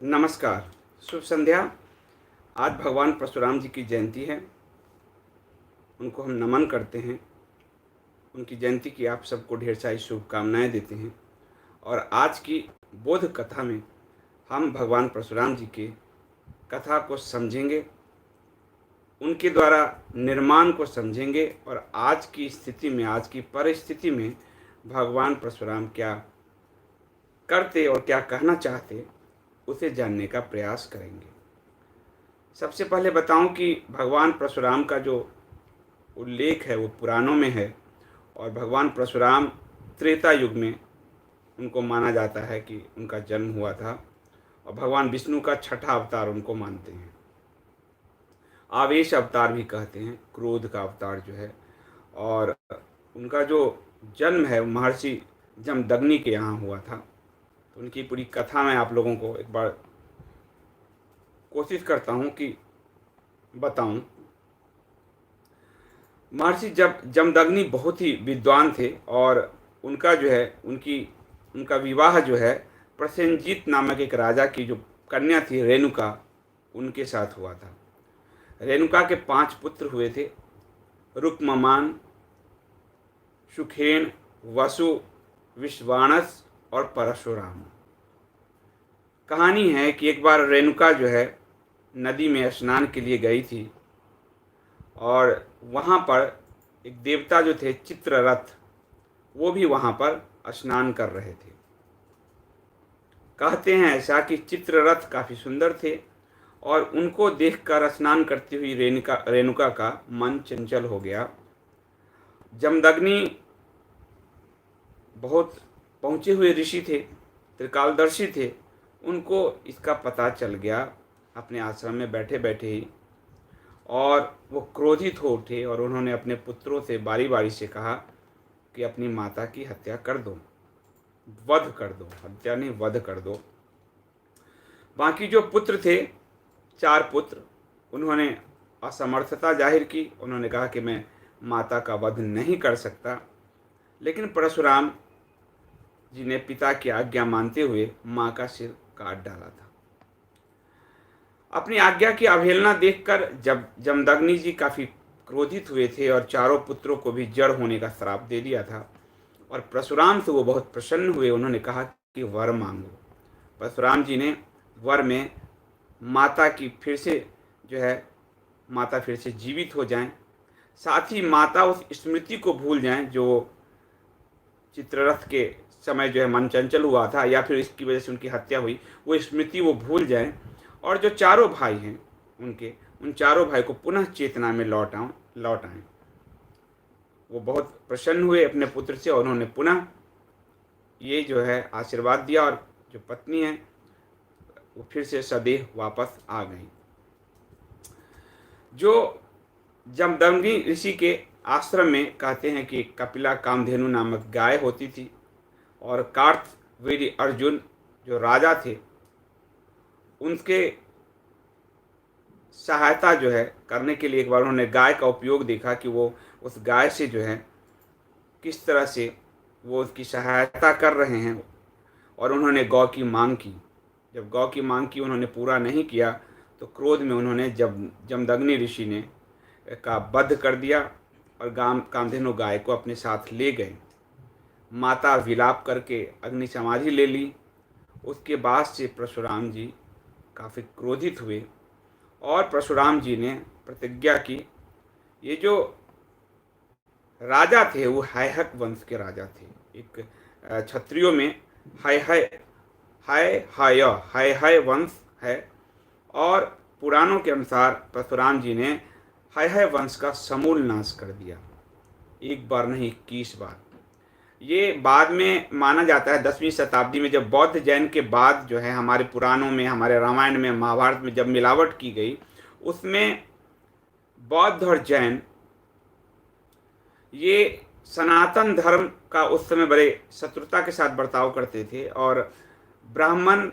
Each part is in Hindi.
नमस्कार, शुभ संध्या। आज भगवान परशुराम जी की जयंती है। उनको हम नमन करते हैं। उनकी जयंती की आप सबको ढेर सारी शुभकामनाएं देते हैं। और आज की बोध कथा में हम भगवान परशुराम जी के कथा को समझेंगे, उनके द्वारा निर्माण को समझेंगे और आज की स्थिति में, आज की परिस्थिति में भगवान परशुराम क्या करते और क्या कहना चाहते, उसे जानने का प्रयास करेंगे। सबसे पहले बताऊं कि भगवान परशुराम का जो उल्लेख है वो पुराणों में है। और भगवान परशुराम त्रेता युग में उनको माना जाता है कि उनका जन्म हुआ था। और भगवान विष्णु का छठा अवतार उनको मानते हैं। आवेश अवतार भी कहते हैं, क्रोध का अवतार जो है। और उनका जो जन्म है महर्षि जमदग्नि के यहाँ हुआ था। तो उनकी पूरी कथा मैं आप लोगों को एक बार कोशिश करता हूँ कि बताऊं। महर्षि जमदग्नि बहुत ही विद्वान थे और उनका जो है उनका विवाह जो है प्रसेनजीत नामक एक राजा की जो कन्या थी रेणुका, उनके साथ हुआ था। रेणुका के 5 पुत्र हुए थे, रुक्ममान, सुखेन, वसु, विश्वाणस और परशुराम। कहानी है कि एक बार रेणुका जो है नदी में स्नान के लिए गई थी और वहाँ पर एक देवता जो थे चित्ररथ, वो भी वहाँ पर स्नान कर रहे थे। कहते हैं ऐसा कि चित्ररथ काफ़ी सुंदर थे और उनको देखकर स्नान करती हुई रेणुका का मन चंचल हो गया। जमदग्नि बहुत पहुँचे हुए ऋषि थे, त्रिकालदर्शी थे। उनको इसका पता चल गया अपने आश्रम में बैठे बैठे ही, और वो क्रोधित हो उठे और उन्होंने अपने पुत्रों से बारी बारी से कहा कि अपनी माता की हत्या कर दो, वध कर दो, हत्या नहीं वध कर दो। बाकी जो पुत्र थे, 4 पुत्र, उन्होंने असमर्थता जाहिर की। उन्होंने कहा कि मैं माता का वध नहीं कर सकता। लेकिन परशुराम जी ने पिता की आज्ञा मानते हुए माँ का सिर काट डाला था। अपनी आज्ञा की अवहेलना देखकर जब जमदग्नि जी काफ़ी क्रोधित हुए थे और चारों पुत्रों को भी जड़ होने का श्राप दे दिया था। और परशुराम से वो बहुत प्रसन्न हुए। उन्होंने कहा कि वर मांगो। परशुराम जी ने वर में माता की फिर से जो है माता फिर से जीवित हो जाएं, साथ ही माता उस स्मृति को भूल जाएं जो चित्ररथ के समय जो है मन चंचल हुआ था, या फिर इसकी वजह से उनकी हत्या हुई, वो स्मृति वो भूल जाएं। और जो चारों भाई हैं उन चारों भाई को पुनः चेतना में लौट आएं। वो बहुत प्रसन्न हुए अपने पुत्र से और उन्होंने पुनः ये जो है आशीर्वाद दिया और जो पत्नी है वो फिर से सदैव वापस आ गई। जो जमदग्नि ऋषि के आश्रम में कहते हैं कि कपिला कामधेनु नामक गाय होती थी। और कार्तवीर्य अर्जुन जो राजा थे, उनके सहायता जो है करने के लिए एक बार उन्होंने गाय का उपयोग देखा कि वो उस गाय से जो है किस तरह से वो उसकी सहायता कर रहे हैं। और उन्होंने गौ की मांग की। जब गौ की मांग की उन्होंने पूरा नहीं किया तो क्रोध में उन्होंने जमदग्नि ऋषि ने का वध कर दिया और कामधेनु गाय को अपने साथ ले गए। माता विलाप करके अग्नि समाधि ले ली। उसके बाद से परशुराम जी काफ़ी क्रोधित हुए और परशुराम जी ने प्रतिज्ञा की। ये जो राजा थे वो हैहक वंश के राजा थे। एक क्षत्रियों में हाय वंश है। और पुराणों के अनुसार परशुराम जी ने हाय वंश का समूल नाश कर दिया। एक बार नहीं 21 बार। ये बाद में माना जाता है 10वीं शताब्दी में, जब बौद्ध जैन के बाद जो है हमारे पुराणों में, हमारे रामायण में, महाभारत में जब मिलावट की गई, उसमें बौद्ध और जैन ये सनातन धर्म का उस समय बड़े शत्रुता के साथ बर्ताव करते थे और ब्राह्मण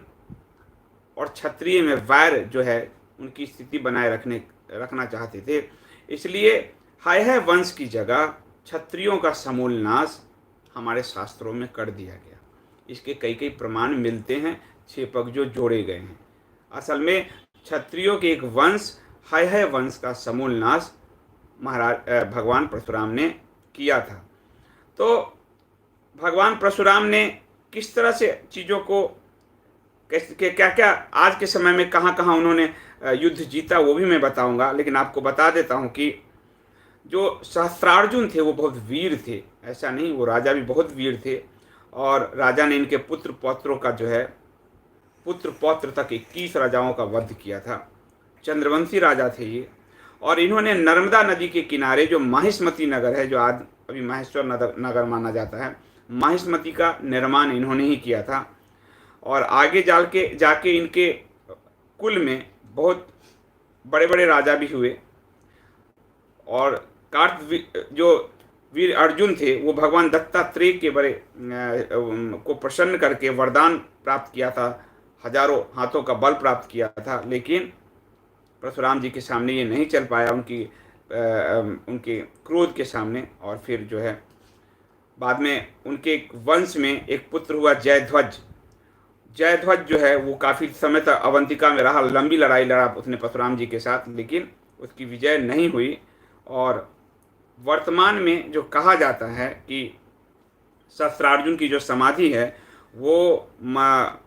और क्षत्रिय में वैर जो है उनकी स्थिति बनाए रखना चाहते थे। इसलिए हाय वंश की जगह क्षत्रियों का समूल नाश हमारे शास्त्रों में कर दिया गया। इसके कई कई प्रमाण मिलते हैं, 6 पग जो जोड़े गए हैं। असल में क्षत्रियों के एक वंश है वंश का समूल नाश महाराज भगवान परशुराम ने किया था। तो भगवान परशुराम ने किस तरह से चीज़ों को क्या क्या आज के समय में कहाँ कहाँ उन्होंने युद्ध जीता वो भी मैं बताऊंगा, लेकिन आपको बता देता हूँ कि जो सहस्त्रार्जुन थे वो बहुत वीर थे, ऐसा नहीं, वो राजा भी बहुत वीर थे। और राजा ने इनके पुत्र पौत्रों का जो है पुत्र पौत्र तक 21 राजाओं का वध किया था। चंद्रवंशी राजा थे ये। और इन्होंने नर्मदा नदी के किनारे जो माहिष्मती नगर है, जो आज अभी माहेश्वर नगर माना जाता है, माहिष्मती का निर्माण इन्होंने ही किया था। और आगे जाके इनके कुल में बहुत बड़े बड़े राजा भी हुए। और जो वीर अर्जुन थे वो भगवान दत्तात्रेय के बड़े को प्रसन्न करके वरदान प्राप्त किया था, हजारों हाथों का बल प्राप्त किया था, लेकिन परशुराम जी के सामने ये नहीं चल पाया, उनके क्रोध के सामने। और फिर जो है बाद में उनके वंश में एक पुत्र हुआ जयध्वज। जयध्वज जो है वो काफ़ी समय तक अवंतिका में रहा, लंबी लड़ाई लड़ा उसने परशुराम जी के साथ, लेकिन उसकी विजय नहीं हुई। और वर्तमान में जो कहा जाता है कि सहस्त्रार्जुन की जो समाधि है वो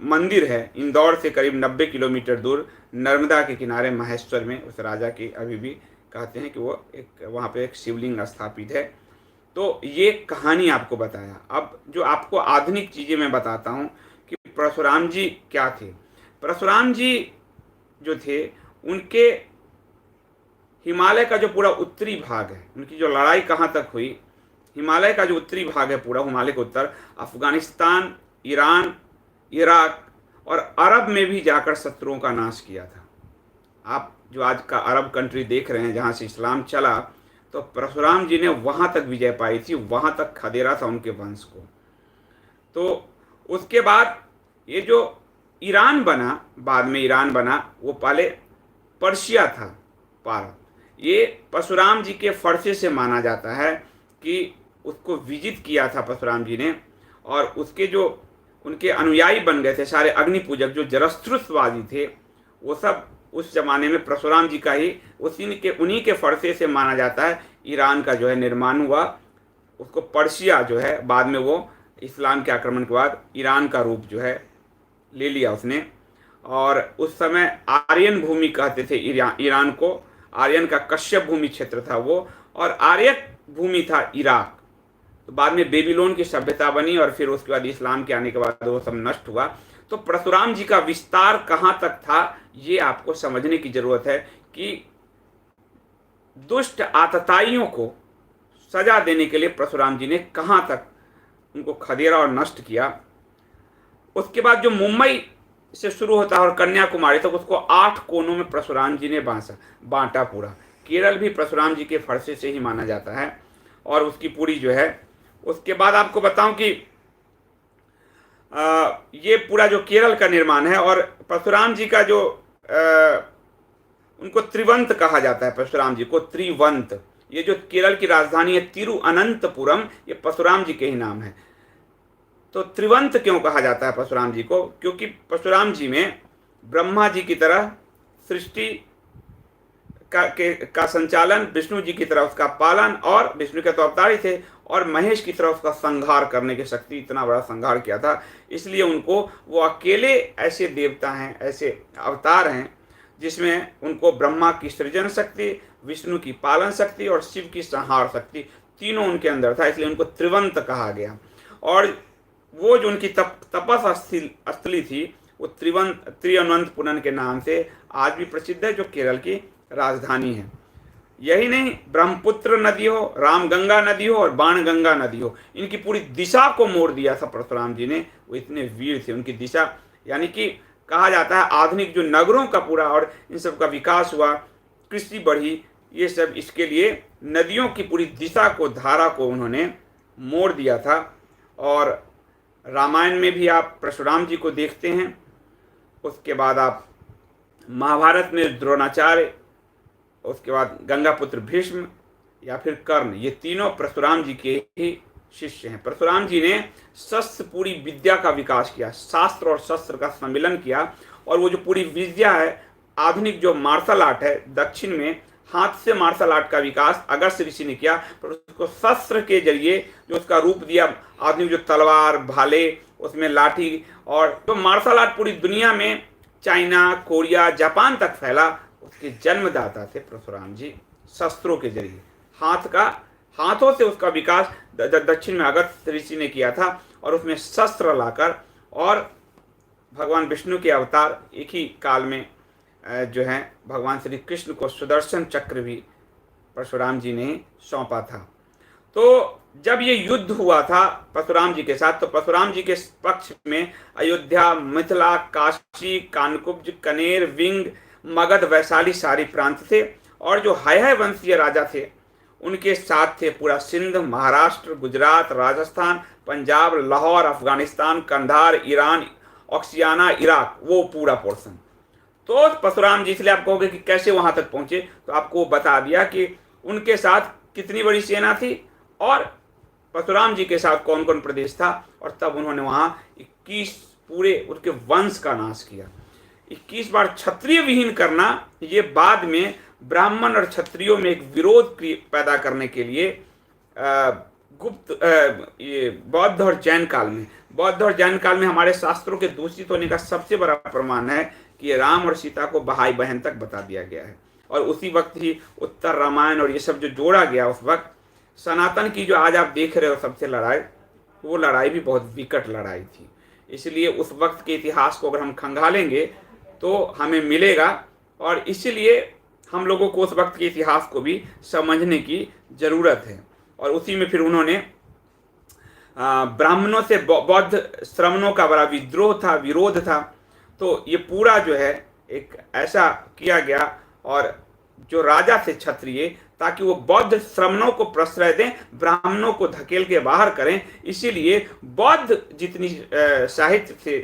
मंदिर है इंदौर से करीब 90 किलोमीटर दूर नर्मदा के किनारे महेश्वर में, उस राजा की अभी भी कहते हैं कि वो वहाँ पे एक शिवलिंग स्थापित है। तो ये कहानी आपको बताया। अब जो आपको आधुनिक चीज़ें मैं बताता हूँ कि परशुराम जी क्या थे। परशुराम जी जो थे उनके हिमालय का जो पूरा उत्तरी भाग है, उनकी जो लड़ाई कहाँ तक हुई, हिमालय का जो उत्तरी भाग है पूरा, हिमालय के उत्तर, अफगानिस्तान, ईरान, इराक और अरब में भी जाकर शत्रुओं का नाश किया था। आप जो आज का अरब कंट्री देख रहे हैं जहाँ से इस्लाम चला, तो परशुराम जी ने वहाँ तक विजय पाई थी, वहाँ तक खदेड़ा था उनके वंश को। तो उसके बाद ये जो ईरान बना, बाद में ईरान बना, वो पहले पर्शिया था, भारत। ये परशुराम जी के फरसे से माना जाता है कि उसको विजित किया था परशुराम जी ने, और उसके जो उनके अनुयायी बन गए थे सारे अग्निपूजक, जो जरस्त्रुतवादी थे, वो सब उस जमाने में परशुराम जी का ही उन्हीं के फरसे से माना जाता है ईरान का जो है निर्माण हुआ। उसको पर्शिया जो है बाद में वो इस्लाम के आक्रमण के बाद ईरान का रूप जो है ले लिया उसने। और उस समय आर्यन भूमि कहते थे ईरान को, आर्यन का कश्यप भूमि क्षेत्र था वो, और आर्यक भूमि था इराक। तो बाद में बेबीलोन की सभ्यता बनी और फिर उसके बाद इस्लाम के आने के बाद वो सब नष्ट हुआ। तो परशुराम जी का विस्तार कहाँ तक था ये आपको समझने की जरूरत है कि दुष्ट आतताइयों को सजा देने के लिए परशुराम जी ने कहाँ तक उनको खदेड़ा और नष्ट किया। उसके बाद जो मुंबई से शुरू होता है और कन्याकुमारी तक, उसको 8 कोनों में परशुराम जी ने बांटा पूरा। केरल भी परशुराम जी के फरसे से ही माना जाता है और उसकी पूरी जो है। उसके बाद आपको बताऊं कि ये पूरा जो केरल का निर्माण है, और परशुराम जी का जो उनको त्रिवंत कहा जाता है, परशुराम जी को त्रिवंत। ये जो केरल की राजधानी है तिरुअनंतपुरम, ये परशुराम जी के ही नाम है। तो त्रिवंत क्यों कहा जाता है परशुराम जी को? क्योंकि परशुराम जी में ब्रह्मा जी की तरह सृष्टि का संचालन, विष्णु जी की तरह उसका पालन, और विष्णु के तो अवतार ही थे, और महेश की तरह उसका संहार करने की शक्ति, इतना बड़ा संहार किया था। इसलिए उनको वो अकेले ऐसे देवता हैं, ऐसे अवतार हैं जिसमें उनको ब्रह्मा की सृजन शक्ति, विष्णु की पालन शक्ति और शिव की संहार शक्ति तीनों उनके अंदर था, इसलिए उनको त्रिवंत कहा गया। और वो जो उनकी तपस्थली थी वो त्रिअनंतपुरम के नाम से आज भी प्रसिद्ध है, जो केरल की राजधानी है। यही नहीं, ब्रह्मपुत्र नदी हो, रामगंगा नदी हो और बाणगंगा नदी हो, इनकी पूरी दिशा को मोड़ दिया था परशुराम जी ने। वो इतने वीर थे, उनकी दिशा, यानी कि कहा जाता है आधुनिक जो नगरों का पूरा और इन सब का विकास हुआ, कृषि बढ़ी, ये सब इसके लिए नदियों की पूरी दिशा को, धारा को उन्होंने मोड़ दिया था। और रामायण में भी आप परशुराम जी को देखते हैं। उसके बाद आप महाभारत में द्रोणाचार्य, उसके बाद गंगापुत्र भीष्म या फिर कर्ण, ये तीनों परशुराम जी के ही शिष्य हैं। परशुराम जी ने शस्त्र पूरी विद्या का विकास किया, शास्त्र और शस्त्र का सम्मिलन किया, और वो जो पूरी विद्या है, आधुनिक जो मार्शल आर्ट है दक्षिण में, हाथ से मार्शल आर्ट का विकास अगस्त्य ऋषि ने किया, पर उसको शस्त्र के जरिए जो उसका रूप दिया, आधुनिक जो तलवार, भाले, उसमें लाठी, और तो मार्शल आर्ट पूरी दुनिया में चाइना, कोरिया, जापान तक फैला, उसके जन्मदाता थे परशुराम जी। शस्त्रों के जरिए हाथों से उसका विकास दक्षिण में अगस्त्य ऋषि ने किया था, और उसमें शस्त्र लाकर, और भगवान विष्णु के अवतार एक ही काल में जो है भगवान श्री कृष्ण को सुदर्शन चक्र भी परशुराम जी ने सौंपा था। तो जब ये युद्ध हुआ था परशुराम जी के साथ, तो परशुराम जी के पक्ष में अयोध्या, मिथिला, काशी, कानकुब्ज, कनेर, विंग, मगध, वैशाली सारी प्रांत थे, और जो है वंशीय राजा थे उनके साथ थे पूरा Sindh, Maharashtra, Gujarat, Rajasthan, Punjab, Lahore, Afghanistan, Kandahar, Iran, Oxiana, Iraq, वो पूरा पोर्शन। तो परशुराम जी, इसलिए आप कहोगे कि कैसे वहां तक पहुंचे, तो आपको बता दिया कि उनके साथ कितनी बड़ी सेना थी और परशुराम जी के साथ कौन कौन प्रदेश था, और तब उन्होंने वहां 21 पूरे उनके वंश का नाश किया। 21 बार क्षत्रिय विहीन करना, ये बाद में ब्राह्मण और क्षत्रियों में एक विरोध पैदा करने के लिए ये बौद्ध और जैन काल में हमारे शास्त्रों के दूषित होने का सबसे बड़ा प्रमाण है कि राम और सीता को भाई बहन तक बता दिया गया है, और उसी वक्त ही उत्तर रामायण और ये सब जो जोड़ा गया, उस वक्त सनातन की जो आज आप देख रहे हो सबसे लड़ाई, वो लड़ाई भी बहुत विकट लड़ाई थी। इसलिए उस वक्त के इतिहास को अगर हम खंगालेंगे तो हमें मिलेगा, और इसीलिए हम लोगों को उस वक्त के इतिहास को भी समझने की जरूरत है। और उसी में फिर उन्होंने ब्राह्मणों से बौद्ध श्रमणों का बड़ा विद्रोह था, विरोध था। तो ये पूरा जो है एक ऐसा किया गया, और जो राजा थे क्षत्रिय, ताकि वो बौद्ध श्रमणों को प्रश्रय दें, ब्राह्मणों को धकेल के बाहर करें। इसीलिए बौद्ध जितनी साहित्य थे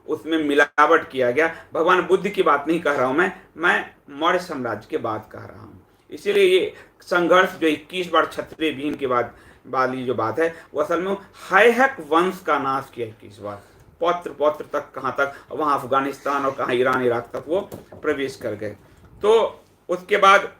उसमें मिलावट किया गया। भगवान बुद्ध की बात नहीं कह रहा हूं मैं मौर्य साम्राज्य के बात कह रहा हूं। इसीलिए ये संघर्ष जो 21 बार क्षत्रिय विहीन के बाद वाली जो बात है, वो असल में हैहक वंश का नाश किया 21 बार, पौत्र पौत्र तक, कहाँ तक, वहाँ अफगानिस्तान और कहाँ ईरान इराक तक वो प्रवेश कर गए। तो उसके बाद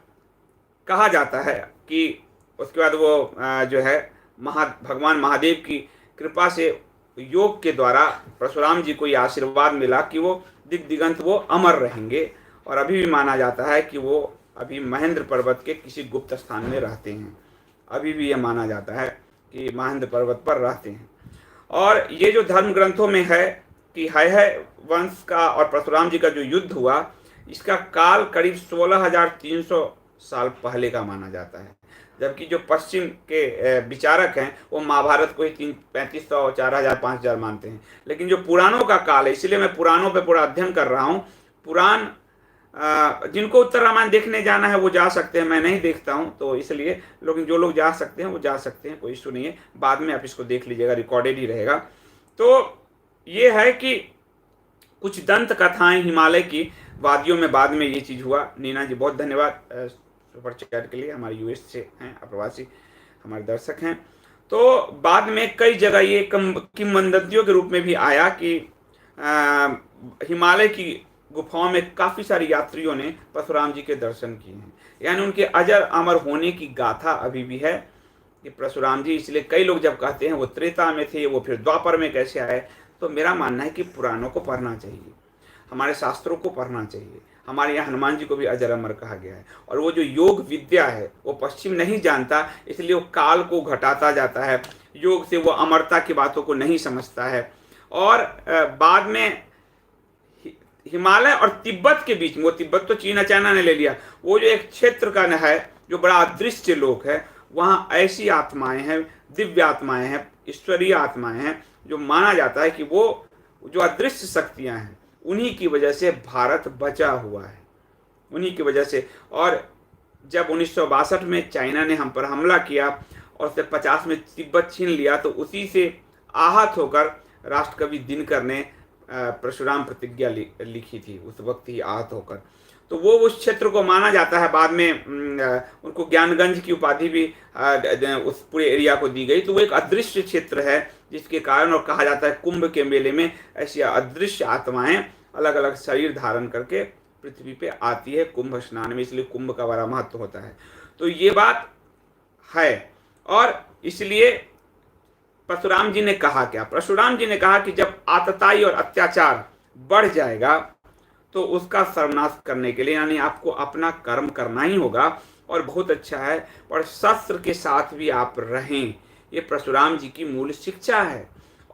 कहा जाता है कि उसके बाद वो जो है भगवान महादेव की कृपा से योग के द्वारा परशुराम जी को ये आशीर्वाद मिला कि वो दिगंत वो अमर रहेंगे, और अभी भी माना जाता है कि वो अभी महेंद्र पर्वत के किसी गुप्त स्थान में रहते हैं। अभी भी यह माना जाता है कि महेंद्र पर्वत पर रहते हैं। और ये जो धर्म ग्रंथों में है कि है वंश का और परशुराम जी का जो युद्ध हुआ, इसका काल करीब 16,300 साल पहले का माना जाता है, जबकि जो पश्चिम के विचारक हैं वो महाभारत को ही 3500, 4000, 5000 मानते हैं। लेकिन जो पुराणों का काल है, इसलिए मैं पुराणों पे पूरा अध्ययन कर रहा हूँ। पुराण जिनको उत्तर रामायण देखने जाना है वो जा सकते हैं, मैं नहीं देखता हूं, तो इसलिए लेकिन जो लोग जा सकते हैं वो जा सकते हैं, कोई इशू नहीं है। बाद में आप इसको देख लीजिएगा, रिकॉर्डेड ही रहेगा। तो ये है कि कुछ दंत कथाएं हिमालय की वादियों में बाद में ये चीज़ हुआ। नीना जी बहुत धन्यवाद सुपर चैट के लिए, हमारे यूएस से हैं, अप्रवासी हमारे दर्शक हैं। तो बाद में कई जगह ये किंवदंतियों के रूप में भी आया कि हिमालय की गुफाओं में काफ़ी सारे यात्रियों ने परशुराम जी के दर्शन किए हैं, यानी उनके अजर अमर होने की गाथा अभी भी है कि परशुराम जी। इसलिए कई लोग जब कहते हैं वो त्रेता में थे, वो फिर द्वापर में कैसे आए, तो मेरा मानना है कि पुराणों को पढ़ना चाहिए, हमारे शास्त्रों को पढ़ना चाहिए। हमारे यहाँ हनुमान जी को भी अजर अमर कहा गया है, और वो जो योग विद्या है वो पश्चिम नहीं जानता, इसलिए वो काल को घटाता जाता है, योग से वो अमरता की बातों को नहीं समझता है। और बाद में हिमालय और तिब्बत के बीच में, वो तिब्बत तो चीना चाइना ने ले लिया, वो जो एक क्षेत्र का है जो बड़ा अदृश्य लोक है, वहाँ ऐसी आत्माएं हैं, दिव्य आत्माएं हैं, ईश्वरीय आत्माएं हैं, जो माना जाता है कि वो जो अदृश्य शक्तियां हैं उन्हीं की वजह से भारत बचा हुआ है, उन्हीं की वजह से। और जब 1962 में चाइना ने हम पर हमला किया और उससे 50 में तिब्बत छीन लिया, तो उसी से आहत होकर राष्ट्रकवि दिनकर ने परशुराम प्रतिज्ञा लिखी थी, उस वक्त ही आहत होकर। तो वो उस क्षेत्र को माना जाता है, बाद में उनको ज्ञानगंज की उपाधि भी उस पूरे एरिया को दी गई। तो वो एक अदृश्य क्षेत्र है, जिसके कारण और कहा जाता है कुंभ के मेले में ऐसी अदृश्य आत्माएं अलग अलग शरीर धारण करके पृथ्वी पे आती है कुंभ स्नान में, इसलिए कुंभ का बड़ा महत्व होता है। तो ये बात है। और इसलिए परशुराम जी ने कहा क्या? परशुराम जी ने कहा कि जब आतताई और अत्याचार बढ़ जाएगा तो उसका सर्वनाश करने के लिए यानी आपको अपना कर्म करना ही होगा। और बहुत अच्छा है, पर शस्त्र के साथ भी आप रहें, ये परशुराम जी की मूल शिक्षा है।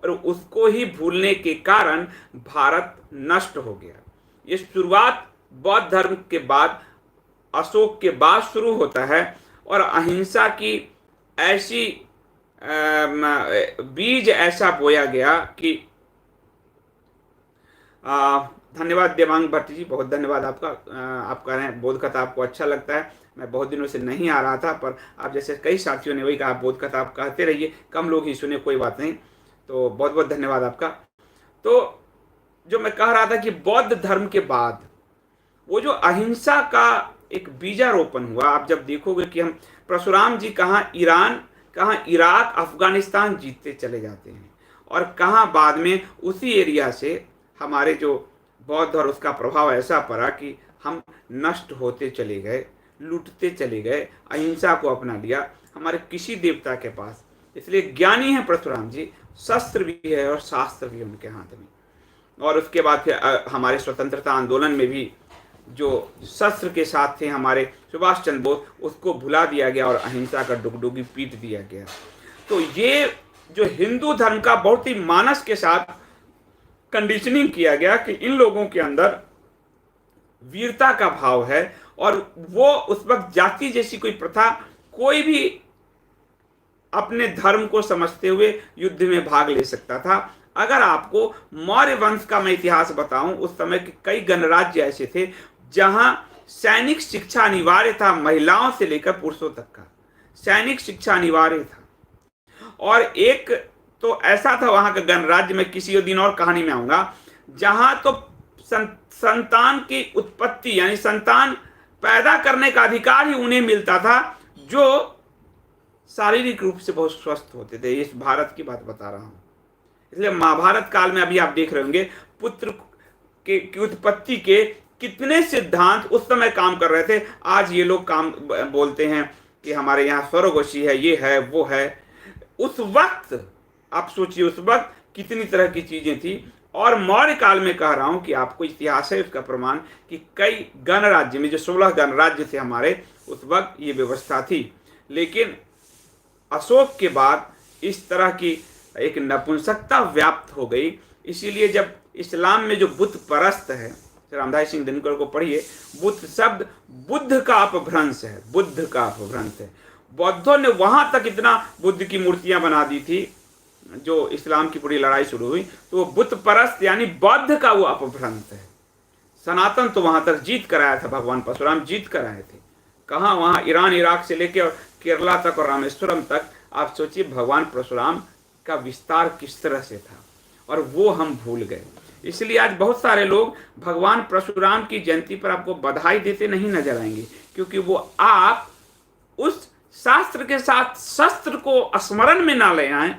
और उसको ही भूलने के कारण भारत नष्ट हो गया। ये शुरुआत बौद्ध धर्म के बाद, अशोक के बाद शुरू होता है। और अहिंसा की ऐसी बीज ऐसा बोया गया कि धन्यवाद देवांग भट्ट जी, बहुत धन्यवाद आपका। आप कह रहे हैं बोध कथा आपको अच्छा लगता है। मैं बहुत दिनों से नहीं आ रहा था, पर आप जैसे कई साथियों ने वही कहा, बोध कथा आप कहते रहिए, कम लोग ही सुने, कोई बात नहीं। तो बहुत बहुत धन्यवाद आपका। तो जो मैं कह रहा था कि बौद्ध धर्म के बाद वो जो अहिंसा का एक बीजारोपण हुआ, आप जब देखोगे कि हम परशुराम जी कहाँ ईरान, कहाँ इराक, अफगानिस्तान जीतते चले जाते हैं, और कहाँ बाद में उसी एरिया से हमारे जो बौद्ध और उसका प्रभाव ऐसा पड़ा कि हम नष्ट होते चले गए, लूटते चले गए, अहिंसा को अपना लिया हमारे किसी देवता के पास। इसलिए ज्ञानी है परशुराम जी, शस्त्र भी है और शास्त्र भी उनके हाथ में। और उसके बाद फिर हमारे स्वतंत्रता आंदोलन में भी जो शस्त्र के साथ थे हमारे सुभाष चंद्र बोस, उसको भुला दिया गया और अहिंसा का डुगडुगी पीट दिया गया। तो ये जो हिंदू धर्म का बहुत ही मानस के साथ कंडीशनिंग किया गया कि इन लोगों के अंदर वीरता का भाव है, और वो उस वक्त जाति जैसी कोई प्रथा, कोई भी अपने धर्म को समझते हुए युद्ध में भाग ले सकता था। अगर आपको मौर्य वंश का मैं इतिहास बताऊं, उस समय के कई गणराज्य ऐसे थे जहां सैनिक शिक्षा अनिवार्य था, महिलाओं से लेकर पुरुषों तक का सैनिक शिक्षा अनिवार्य था। और एक तो ऐसा था वहां का गणराज्य, में किसी दिन और कहानी में आऊंगा, जहां तो संतान की उत्पत्ति यानी संतान पैदा करने का अधिकार ही उन्हें मिलता था जो शारीरिक रूप से बहुत स्वस्थ होते थे। इस भारत की बात बता रहा हूं। इसलिए महाभारत काल में अभी आप देख रहे होंगे पुत्र की उत्पत्ति के कितने सिद्धांत उस समय काम कर रहे थे। आज ये लोग काम बोलते हैं कि हमारे यहाँ स्वरोगोशी है, ये है, वो है। उस वक्त आप सोचिए, उस वक्त कितनी तरह की चीजें थी। और मौर्य काल में कह रहा हूं कि आपको इतिहास है उसका प्रमाण कि कई गणराज्य में, जो 16 गणराज्य थे हमारे, उस वक्त ये व्यवस्था थी। लेकिन अशोक के बाद इस तरह की एक नपुंसकता व्याप्त हो गई। इसीलिए जब इस्लाम में जो बुत परस्त है, रामधारी सिंह दिनकर को पढ़िए, बुत शब्द बुद्ध का अपभ्रंश है, बुद्ध का अपभ्रंश है। बौद्धों ने वहां तक इतना बुद्ध की मूर्तियां बना दी थी, जो इस्लाम की पूरी लड़ाई शुरू हुई, तो वो बुत परस्त यानी बौद्ध का वो अपभ्रंश है। सनातन तो वहां तक जीत कर आया था, भगवान परशुराम जीत कर आए थे। कहाँ? वहां ईरान इराक से लेकर और केरला तक और रामेश्वरम तक। आप सोचिए भगवान परशुराम का विस्तार किस तरह से था, और वो हम भूल गए। इसलिए आज बहुत सारे लोग भगवान परशुराम की जयंती पर आपको बधाई देते नहीं नजर आएंगे, क्योंकि वो आप उस शास्त्र के साथ शस्त्र को स्मरण में ना ले आए।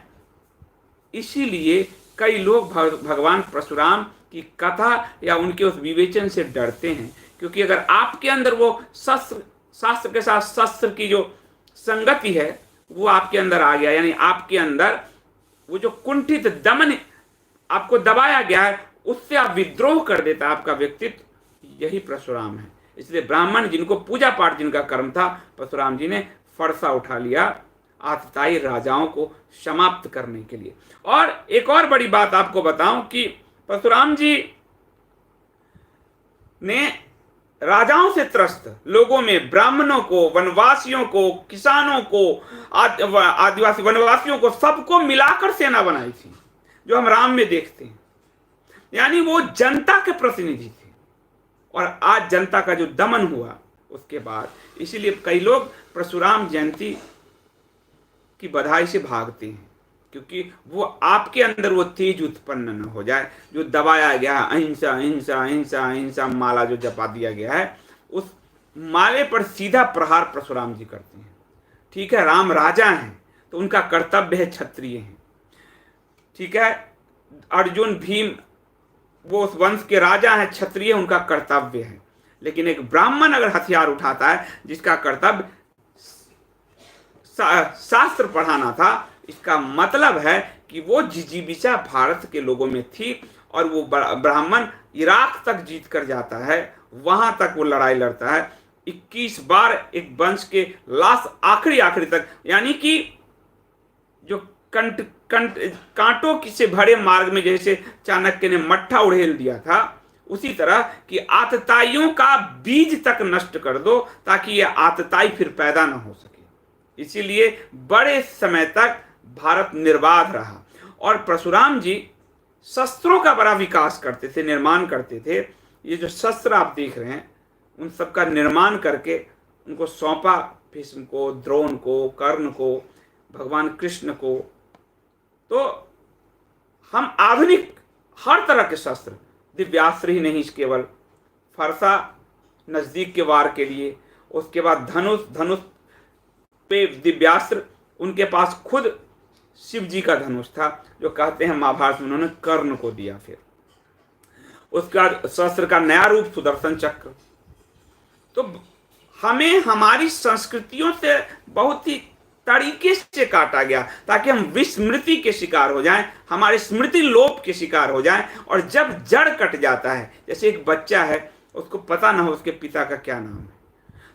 इसीलिए कई लोग भगवान परशुराम की कथा या उनके उस विवेचन से डरते हैं, क्योंकि अगर आपके अंदर वो शास्त्र के साथ शस्त्र की जो संगति है वो आपके अंदर आ गया, यानी आपके अंदर वो जो कुंठित दमन आपको दबाया गया है, उससे आप विद्रोह कर देता है आपका व्यक्तित्व। यही परशुराम है। इसलिए ब्राह्मण जिनको पूजा पाठ जिनका कर्म था, परशुराम जी ने फरसा उठा लिया आतताई राजाओं को समाप्त करने के लिए। और एक और बड़ी बात आपको बताऊं कि परशुराम जी ने राजाओं से त्रस्त लोगों में, ब्राह्मणों को, वनवासियों को, किसानों को, आदिवासी वनवासियों को, सबको मिलाकर सेना बनाई थी, जो हम राम में देखते हैं। यानी वो जनता के प्रतिनिधि थे। और आज जनता का जो दमन हुआ उसके बाद, इसीलिए कई लोग परशुराम जयंती की बधाई से भागते हैं, क्योंकि वो आपके अंदर वो तेज उत्पन्न न हो जाए जो दबाया गया है। अहिंसा अहिंसा अहिंसा अहिंसा माला जो जपा दिया गया है, उस माले पर सीधा प्रहार परशुराम जी करते हैं। ठीक है, राम राजा हैं तो उनका कर्तव्य है क्षत्रिय हैं। ठीक है, अर्जुन भीम वो उस वंश के राजा हैं, क्षत्रिय, उनका कर्तव्य है। लेकिन एक ब्राह्मण अगर हथियार उठाता है जिसका कर्तव्य शास्त्र पढ़ाना था, इसका मतलब है कि वो जिजीविषा भारत के लोगों में थी और वो ब्राह्मण इराक तक जीत कर जाता है, वहां तक वो लड़ाई लड़ता है। 21 बार एक वंश के लास्ट आखिरी तक, यानी कि जो कांटों से भरे मार्ग में जैसे चाणक्य ने मट्ठा उड़ेल दिया था, उसी तरह कि आतताइयों का बीज तक नष्ट कर दो ताकि ये आतताई फिर पैदा ना हो सके। इसीलिए बड़े समय तक भारत निर्बाध रहा। और परशुराम जी शस्त्रों का बड़ा विकास करते थे, निर्माण करते थे। ये जो शस्त्र आप देख रहे हैं उन सब का निर्माण करके उनको सौंपा भीष्म को, द्रोण को, कर्ण को, भगवान कृष्ण को। तो हम आधुनिक हर तरह के शस्त्र, दिव्यास्त्र ही नहीं केवल, फरसा नजदीक के वार के लिए, उसके बाद धनुष पे दिव्यास्त्र, उनके पास खुद शिव जी का धनुष था जो कहते हैं महाभारत में उन्होंने कर्ण को दिया। फिर उसका शस्त्र का नया रूप सुदर्शन चक्र। तो हमें हमारी संस्कृतियों से बहुत ही तरीके से काटा गया ताकि हम विस्मृति के शिकार हो जाएं, हमारे स्मृति लोप के शिकार हो जाएं। और जब जड़ कट जाता है, जैसे एक बच्चा है उसको पता ना हो उसके पिता का क्या नाम है,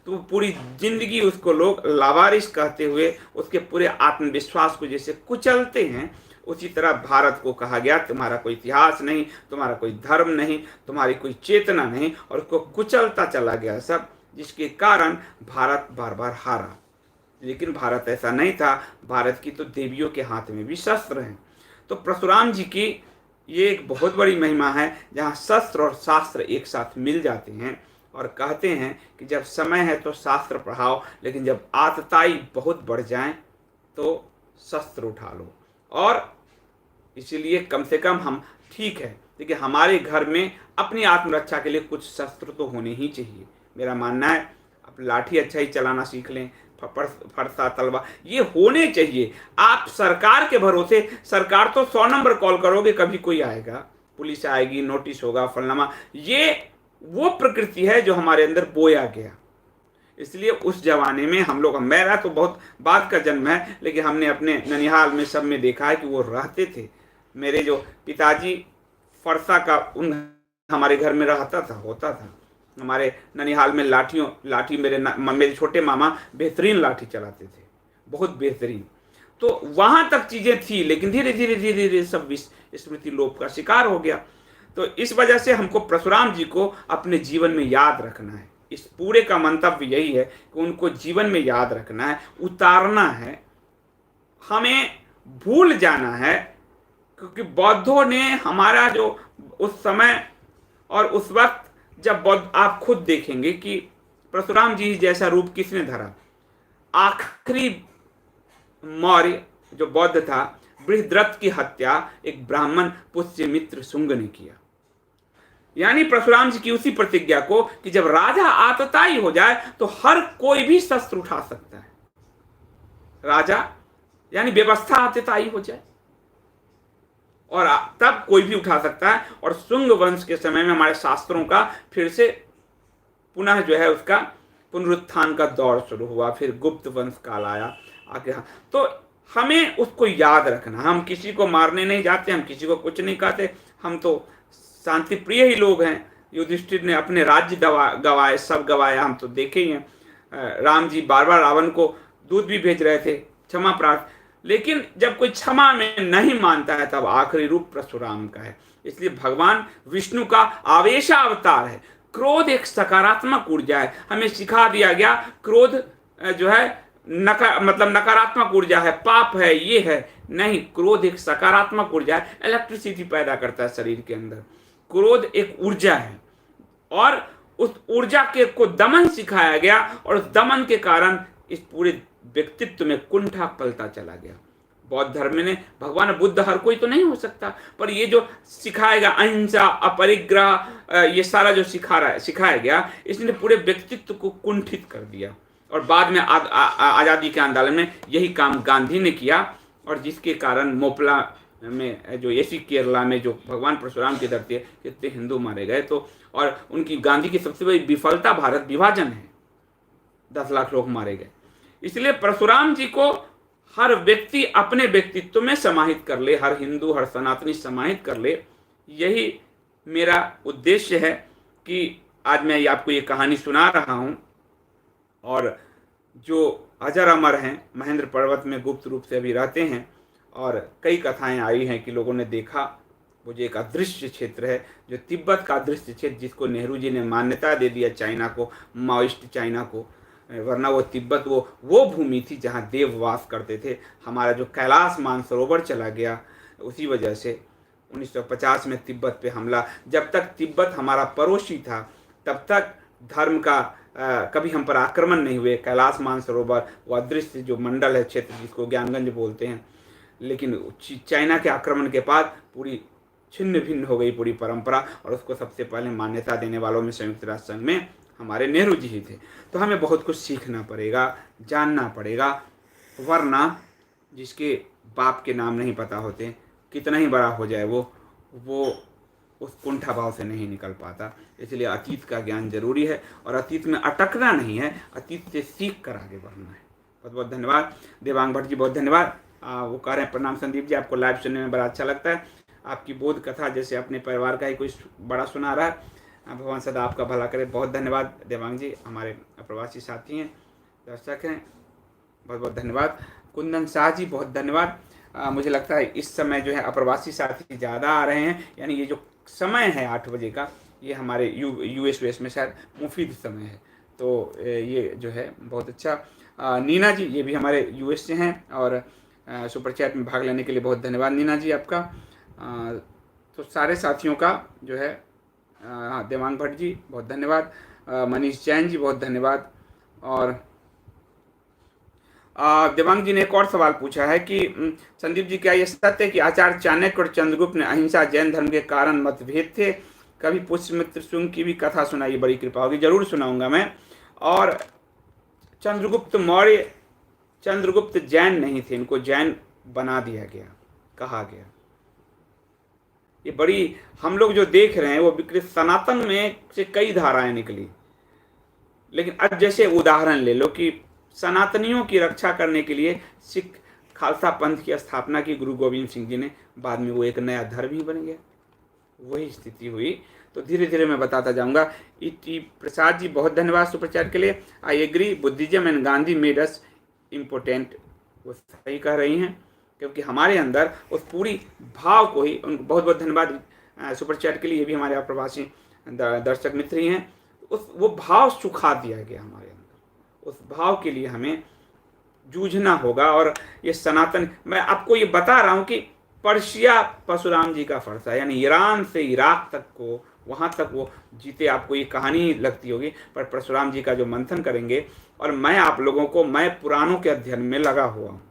तो पूरी जिंदगी उसको लोग लावारिस कहते हुए उसके पूरे आत्मविश्वास को जैसे कुचलते हैं, उसी तरह भारत को कहा गया तुम्हारा कोई इतिहास नहीं, तुम्हारा कोई धर्म नहीं, तुम्हारी कोई चेतना नहीं, और उसको कुचलता चला गया सब, जिसके कारण भारत बार बार हारा। लेकिन भारत ऐसा नहीं था, भारत की तो देवियों के हाथ में भी शस्त्र हैं। तो परशुराम जी की ये एक बहुत बड़ी महिमा है जहाँ शस्त्र और शास्त्र एक साथ मिल जाते हैं और कहते हैं कि जब समय है तो शास्त्र पढ़ाओ, लेकिन जब आतताई बहुत बढ़ जाए तो शस्त्र उठा लो। और इसीलिए कम से कम हम ठीक है, देखिए हमारे घर में अपनी आत्मरक्षा के लिए कुछ शस्त्र तो होने ही चाहिए। मेरा मानना है आप लाठी अच्छा ही चलाना सीख लें, फरसा तलवार ये होने चाहिए। आप सरकार के भरोसे, सरकार तो 100 नंबर कॉल करोगे कभी कोई आएगा, पुलिस आएगी, नोटिस होगा, फलनामा, ये वो प्रकृति है जो हमारे अंदर बोया गया। इसलिए उस जमाने में हम लोग, मेरा तो बहुत बाद का जन्म है, लेकिन हमने अपने ननिहाल में सब में देखा है कि वो रहते थे। मेरे जो पिताजी फरसा का उन हमारे घर में रहता था, होता था। हमारे ननिहाल में लाठी मेरे छोटे मामा बेहतरीन लाठी चलाते थे, बहुत बेहतरीन। तो वहां तक चीजें थी, लेकिन धीरे धीरे सब स्मृति लोप का शिकार हो गया। तो इस वजह से हमको परशुराम जी को अपने जीवन में याद रखना है। इस पूरे का मंतव्य यही है कि उनको जीवन में याद रखना है, उतारना है, हमें भूल जाना है। क्योंकि बौद्धों ने हमारा जो उस समय और उस वक्त, जब बौद्ध, आप खुद देखेंगे कि परशुराम जी जैसा रूप किसने धरा। आखिरी मौर्य जो बौद्ध था, बृहद्रथ की हत्या एक ब्राह्मण पुष्यमित्र शुंग ने किया। यानी परशुराम जी की उसी प्रतिज्ञा को कि जब राजा आतताई हो जाए तो हर कोई भी शस्त्र उठा सकता है। राजा यानी व्यवस्था आतताई हो जाए और तब कोई भी उठा सकता है। और शुंग वंश के समय में हमारे शास्त्रों का फिर से पुनः जो है उसका पुनरुत्थान का दौर शुरू हुआ। फिर गुप्त वंश काल आया आगे। तो हमें उसको याद रखना। हम किसी को मारने नहीं जाते, हम किसी को कुछ नहीं कहते, हम तो शांति प्रिय ही लोग हैं। युधिष्ठिर ने अपने राज्य गवाए, सब गवाया, हम तो देखे ही हैं। राम जी बार बार रावण को दूध भी भेज रहे थे, क्षमा प्रार्थना, लेकिन जब कोई क्षमा में नहीं मानता है तब आखिरी रूप परशुराम का है। इसलिए भगवान विष्णु का आवेशा अवतार है। क्रोध एक सकारात्मक ऊर्जा है, हमें सिखा दिया गया। क्रोध जो है नकारात्मक ऊर्जा है, पाप है, ये है नहीं। क्रोध एक सकारात्मक ऊर्जा है, इलेक्ट्रिसिटी पैदा करता है शरीर के अंदर। क्रोध एक ऊर्जा है और उस ऊर्जा के को दमन सिखाया गया और उस दमन के कारण इस पूरे व्यक्तित्व में कुंठा पलता चला गया। बौद्ध धर्म में भगवान बुद्ध हर कोई तो नहीं हो सकता, पर ये जो सिखाएगा अहिंसा, अपरिग्रह, ये सारा जो सिखाया गया, इसने पूरे व्यक्तित्व को कुंठित कर दिया। और बाद में आज़ादी के आंदोलन में यही काम गांधी ने किया और जिसके कारण मोपला में जो एसी केरला में जो भगवान परशुराम की धरती है, कितने हिंदू मारे गए। तो और उनकी गांधी की सबसे बड़ी विफलता भारत विभाजन है, 10 लाख लोग मारे गए। इसलिए परशुराम जी को हर व्यक्ति अपने व्यक्तित्व में समाहित कर ले, हर हिंदू हर सनातनी समाहित कर ले। यही मेरा उद्देश्य है कि आज मैं आपको ये कहानी सुना रहा हूँ। और जो अजर अमर हैं, महेंद्र पर्वत में गुप्त रूप से अभी रहते हैं, और कई कथाएं आई हैं कि लोगों ने देखा। वो जो एक अदृश्य क्षेत्र है, जो तिब्बत का अदृश्य क्षेत्र, जिसको नेहरू जी ने मान्यता दे दिया चाइना को, माओइस्ट चाइना को, वरना वो तिब्बत वो भूमि थी जहाँ देव वास करते थे। हमारा जो कैलाश मानसरोवर चला गया उसी वजह से 1950 में तिब्बत पे हमला। जब तक तिब्बत हमारा पड़ोसी था तब तक धर्म का कभी हम पर आक्रमण नहीं हुए। कैलाश मानसरोवर वो अदृश्य जो मंडल है, क्षेत्र जिसको ज्ञानगंज बोलते हैं, लेकिन चाइना के आक्रमण के बाद पूरी छिन्न भिन्न हो गई पूरी परंपरा, और उसको सबसे पहले मान्यता देने वालों में संयुक्त राष्ट्र संघ में हमारे नेहरू जी ही थे। तो हमें बहुत कुछ सीखना पड़ेगा, जानना पड़ेगा, वरना जिसके बाप के नाम नहीं पता होते, कितना ही बड़ा हो जाए वो उस कुंठा भाव से नहीं निकल पाता। इसलिए अतीत का ज्ञान जरूरी है, और अतीत में अटकना नहीं है, अतीत से सीख कर आगे बढ़ना है। बहुत बहुत धन्यवाद देवांग भट्ट जी, बहुत धन्यवाद। वो कह रहे हैं प्रणाम संदीप जी, आपको लाइव सुनने में बड़ा अच्छा लगता है। आपकी बोध कथा जैसे अपने परिवार का ही कोई बड़ा सुना रहा है। भगवान सदा आपका भला करे। बहुत धन्यवाद देवांग जी, हमारे प्रवासी साथी हैं, दर्शक हैं, बहुत बहुत धन्यवाद। कुंदन शाह जी, बहुत धन्यवाद। मुझे लगता है इस समय जो है अप्रवासी साथी ज़्यादा आ रहे हैं, यानी ये जो समय है 8 बजे का, ये हमारे यूएस में शायद मुफीद समय है। तो ये जो है बहुत अच्छा। नीना जी, ये भी हमारे यूएस से हैं, और सुपर चैट में भाग लेने के लिए बहुत धन्यवाद नीना जी आपका। तो सारे साथियों का जो है, देवांग भट्ट जी बहुत धन्यवाद, मनीष जैन जी बहुत धन्यवाद। और देवांग जी ने एक और सवाल पूछा है कि संदीप जी, क्या ये सत्य है कि आचार्य चाणक्य और चंद्रगुप्त ने अहिंसा जैन धर्म के कारण मतभेद थे? कभी पुष्यमित्र शुंग की भी कथा सुनाइए, बड़ी कृपा होगी। जरूर सुनाऊंगा मैं। और चंद्रगुप्त मौर्य, चंद्रगुप्त जैन नहीं थे, इनको जैन बना दिया गया, कहा गया। ये बड़ी हम लोग जो देख रहे हैं वो विकृत सनातन में से कई धाराएं निकली। लेकिन अब जैसे उदाहरण ले लो कि सनातनियों की रक्षा करने के लिए सिख खालसा पंथ की स्थापना की गुरु गोविंद सिंह जी ने, बाद में वो एक नया धर्म ही बन गया, वही स्थिति हुई। तो धीरे धीरे मैं बताता जाऊंगा। टी प्रसाद जी बहुत धन्यवाद सुपर चैट के लिए। I agree, Buddhism and Gandhi made us important, वो सही कह रही हैं, क्योंकि हमारे अंदर उस पूरी भाव को ही, उनको बहुत बहुत धन्यवाद सुपर चैट के लिए। ये भी हमारे प्रवासी दर्शक मित्र ही हैं। वो भाव सुखा दिया गया हमारे अंदर, उस भाव के लिए हमें जूझना होगा। और ये सनातन, मैं आपको ये बता रहा हूँ कि पर्शिया परशुराम जी का फरसा है, यानी ईरान से इराक तक को, वहाँ तक वो जीते। आपको ये कहानी लगती होगी, पर परशुराम जी का जो मंथन करेंगे, और मैं आप लोगों को, मैं पुराणों के अध्ययन में लगा हुआ हूँ।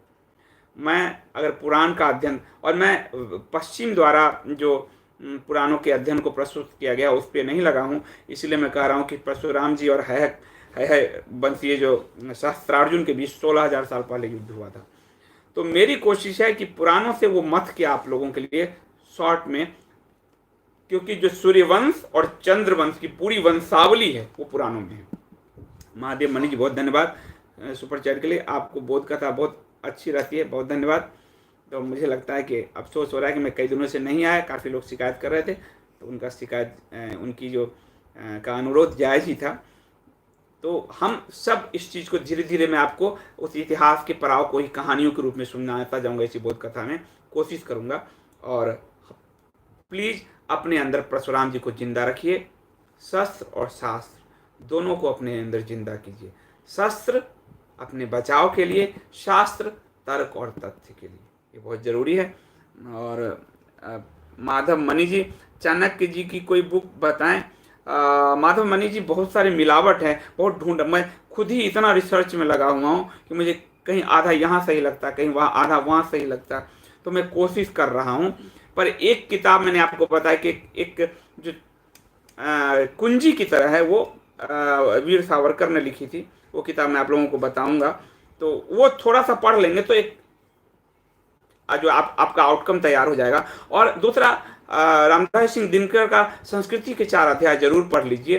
मैं अगर पुराण का अध्ययन, और मैं पश्चिम द्वारा जो पुराणों के अध्ययन को प्रस्तुत किया गया उस पर नहीं लगा हूँ। इसलिए मैं कह रहा हूँ कि परशुराम जी और है वंशीय जो सहस्त्रार्जुन के बीच 16,000 साल पहले युद्ध हुआ था। तो मेरी कोशिश है कि पुराणों से वो मत के आप लोगों के लिए शॉर्ट में, क्योंकि जो सूर्यवंश और चंद्रवंश की पूरी वंशावली है वो पुराणों में है। महादेव मणि जी बहुत धन्यवाद सुपर चैट के लिए। आपको बोध कथा बहुत अच्छी रहती है, बहुत धन्यवाद। तो मुझे लगता है कि अफसोस हो रहा है कि मैं कई दिनों से नहीं आया, काफ़ी लोग शिकायत कर रहे थे, तो उनका शिकायत, उनकी जो का अनुरोध जायज़ ही था। तो हम सब इस चीज़ को धीरे धीरे, मैं आपको उस इतिहास के पड़ाव को ही कहानियों के रूप में सुनाता जाऊंगा, इसी बोध कथा में कोशिश करूंगा। और प्लीज़ अपने अंदर परशुराम जी को जिंदा रखिए, शस्त्र और शास्त्र दोनों को अपने अंदर जिंदा कीजिए। शस्त्र अपने बचाव के लिए, शास्त्र तर्क और तथ्य के लिए, ये बहुत ज़रूरी है। और माधव मणि जी, चाणक्य जी की कोई बुक बताएं। माधव मणि जी, बहुत सारे मिलावट है, बहुत ढूंढ, मैं खुद ही इतना रिसर्च में लगा हुआ हूँ कि मुझे कहीं आधा यहाँ सही लगता, कहीं वहाँ आधा वहाँ सही लगता। तो मैं कोशिश कर रहा हूँ। पर एक किताब मैंने आपको बताया कि एक जो कुंजी की तरह है, वो वीर सावरकर ने लिखी थी, वो किताब मैं आप लोगों को बताऊंगा। तो वो थोड़ा सा पढ़ लेंगे तो एक जो आपका आउटकम तैयार हो जाएगा। और दूसरा, रामधारी सिंह दिनकर का संस्कृति के 4 अध्याय जरूर पढ़ लीजिए,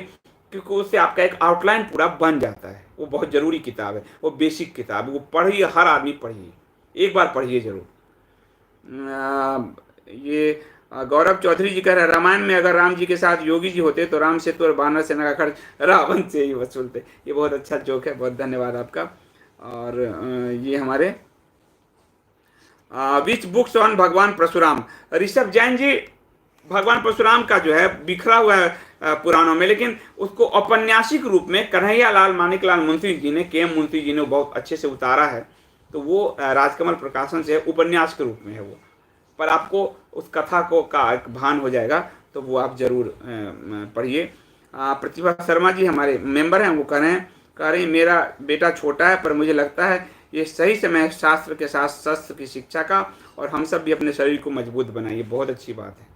क्योंकि उससे आपका एक आउटलाइन पूरा बन जाता है। वो बहुत ज़रूरी किताब है, वो बेसिक किताब है, वो पढ़िए, हर आदमी पढ़िए, एक बार पढ़िए जरूर। ये गौरव चौधरी जी कह रहे हैं, रामायण में अगर राम जी के साथ योगी जी होते तो राम सेतु और वानर सेना का खर्च रावण से ही वसूलते। ये बहुत अच्छा जोक है, बहुत धन्यवाद आपका। और ये हमारे विच बुक्स ऑन भगवान परशुराम, ऋषभ जैन जी, भगवान परशुराम का जो है बिखरा हुआ है पुराणों में, लेकिन उसको औपन्यासिक रूप में कन्हैया लाल मानिकलाल मुंशी जी ने, के एम मुंशी जी ने बहुत अच्छे से उतारा है। तो वो राजकमल प्रकाशन से उपन्यास के रूप में है वो, पर आपको उस कथा को का एक भान हो जाएगा, तो वो आप जरूर पढ़िए। प्रतिभा शर्मा जी हमारे मेंबर हैं, वो कह रहे हैं मेरा बेटा छोटा है, पर मुझे लगता है ये सही समय है शास्त्र के साथ शस्त्र की शिक्षा का, और हम सब भी अपने शरीर को मजबूत बनाइए। बहुत अच्छी बात है।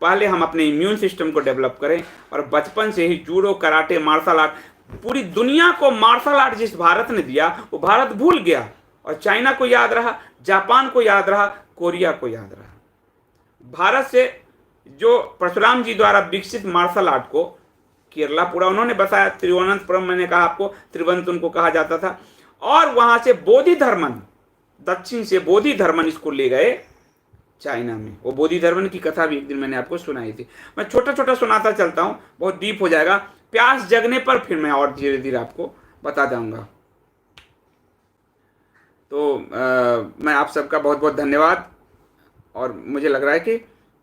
पहले हम अपने इम्यून सिस्टम को डेवलप करें, और बचपन से ही जूडो, कराटे, मार्शल आर्ट, पूरी दुनिया को मार्शल आर्ट जिस भारत ने दिया वो भारत भूल गया, और चाइना को याद रहा, जापान को याद रहा, कोरिया को याद रहा। भारत से जो परशुराम जी द्वारा विकसित मार्शल आर्ट को केरला पूरा उन्होंने बताया, तिरुवनंतपुरम मैंने कहा आपको, त्रिवंत उनको कहा जाता था, और वहां से बोधि धर्मन, दक्षिण से बोधि धर्मन इसको ले गए चाइना में। वो बोधि धर्मन की कथा भी एक दिन मैंने आपको सुनाई थी। मैं छोटा छोटा सुनाता चलता हूँ, बहुत डीप हो जाएगा, प्यास जगने पर फिर मैं और धीरे धीरे आपको बता जाऊंगा। तो मैं आप सबका बहुत बहुत धन्यवाद। और मुझे लग रहा है कि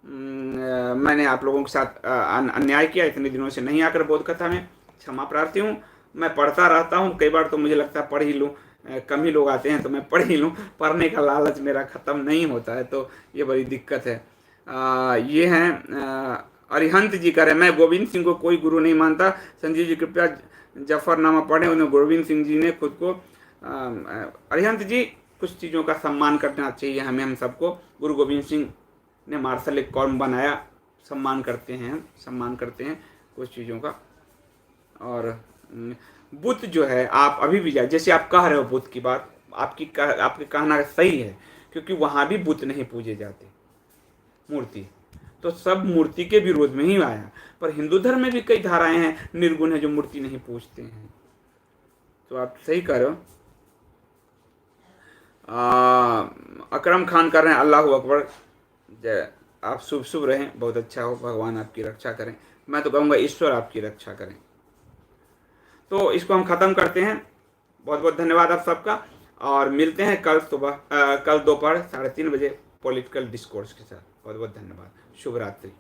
मैंने आप लोगों के साथ अन्याय किया, इतने दिनों से नहीं आकर बोध कथा में, क्षमा प्रार्थी हूँ। मैं पढ़ता रहता हूँ, कई बार तो मुझे लगता है पढ़ ही लूँ, कम ही लोग आते हैं तो मैं पढ़ ही लूँ, पढ़ने का लालच मेरा ख़त्म नहीं होता है, तो ये बड़ी दिक्कत है। ये हैं अरिहंत जी कह रहे हैं, मैं गोविंद सिंह को कोई गुरु नहीं मानता, संजीव जी कृपया जफरनामा पढ़ें। उन्हें गोविंद सिंह जी ने खुद को अरिहंत जी, कुछ चीज़ों का सम्मान करना चाहिए हमें, हम सबको। गुरु गोविंद सिंह ने मार्शल एक कौम बनाया, सम्मान करते हैं, सम्मान करते हैं कुछ चीज़ों का। और बुद्ध जो है, आप अभी भी जाए, जैसे आप कह रहे हो बुद्ध की बात, आपके कहना सही है, क्योंकि वहाँ भी बुद्ध नहीं पूजे जाते, मूर्ति तो सब मूर्ति के विरोध में ही आया। पर हिंदू धर्म में भी कई धाराएं हैं निर्गुण है जो मूर्ति नहीं पूजते हैं, तो आप सही कह रहे हो। अकरम खान कर रहे हैं, अल्लाह अकबर, जय, आप शुभ शुभ रहें, बहुत अच्छा हो, भगवान आपकी रक्षा करें। मैं तो कहूँगा ईश्वर आपकी रक्षा करें। तो इसको हम ख़त्म करते हैं। बहुत बहुत धन्यवाद आप सबका, और मिलते हैं कल सुबह, कल दोपहर 3:30 बजे पॉलिटिकल डिस्कोर्स के साथ। बहुत बहुत धन्यवाद, शुभ रात्रि।